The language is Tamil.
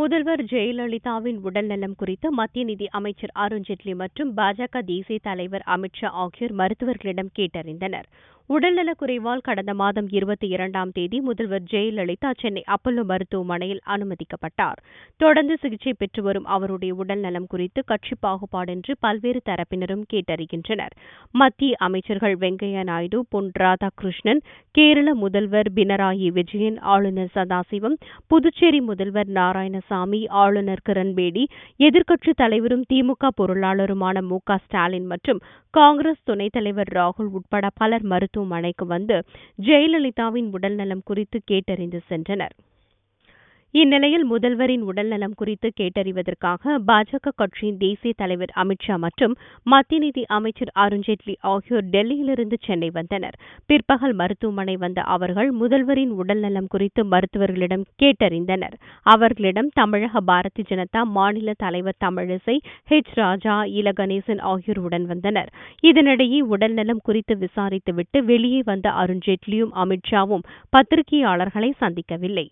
முதல்வர் ஜெயலலிதாவின் உடல்நலம் குறித்து மத்திய நிதி அமைச்சர் அருண்ஜேட்லி மற்றும் பாஜக தேசிய தலைவர் அமித்ஷா ஆகியோர் மருத்துவர்களிடம் கேட்டறிந்தனர். உடல்நலக்குறைவால் கடந்த மாதம் 22ஆம் தேதி முதல்வர் ஜெயலலிதா சென்னை அப்பல்லோ மருத்துவமனையில் அனுமதிக்கப்பட்டார். தொடர்ந்து சிகிச்சை பெற்று வரும் அவருடைய உடல்நலம் குறித்து கட்சி பாகுபாடின்றி பல்வேறு தரப்பினரும் கேட்டறிகின்றனர். மத்திய அமைச்சர்கள் வெங்கையா நாயுடு, பொன் ராதாகிருஷ்ணன், கேரள முதல்வர் பினராயி விஜயன், ஆளுநர் சதாசிவம், புதுச்சேரி முதல்வர் நாராயணசாமி, ஆளுநர் கிரண்பேடி, எதிர்க்கட்சித் தலைவரும் திமுக பொருளாளருமான மு.க.ஸ்டாலின் மற்றும் காங்கிரஸ் துணைத் தலைவர் ராகுல் உட்பட பலர் மருத்துவமனைக்கு வந்து ஜெயலலிதாவின் உடல்நலம் குறித்து கேட்டறிந்து சென்றனர். இந்நிலையில் முதல்வரின் உடல்நலம் குறித்து கேட்டறிவதற்காக பாஜக கட்சியின் தேசிய தலைவர் அமித்ஷா மற்றும் மத்திய நிதி அமைச்சர் அருண்ஜேட்லி ஆகியோர் டெல்லியிலிருந்து சென்னை வந்தனர். பிற்பகல் மருத்துவமனை வந்த அவர்கள் முதல்வரின் உடல்நலம் குறித்து மருத்துவர்களிடம் கேட்டறிந்தனர். அவர்களிடம் தமிழக பாரதிய ஜனதா மாநில தலைவர் தமிழிசை, ராஜா, இலகணேசன் ஆகியோர் உடன் வந்தனர். இதனிடையே உடல்நலம் குறித்து விசாரித்துவிட்டு வெளியே வந்த அருண்ஜேட்லியும் அமித்ஷாவும் பத்திரிகையாளர்களை சந்திக்கவில்லை.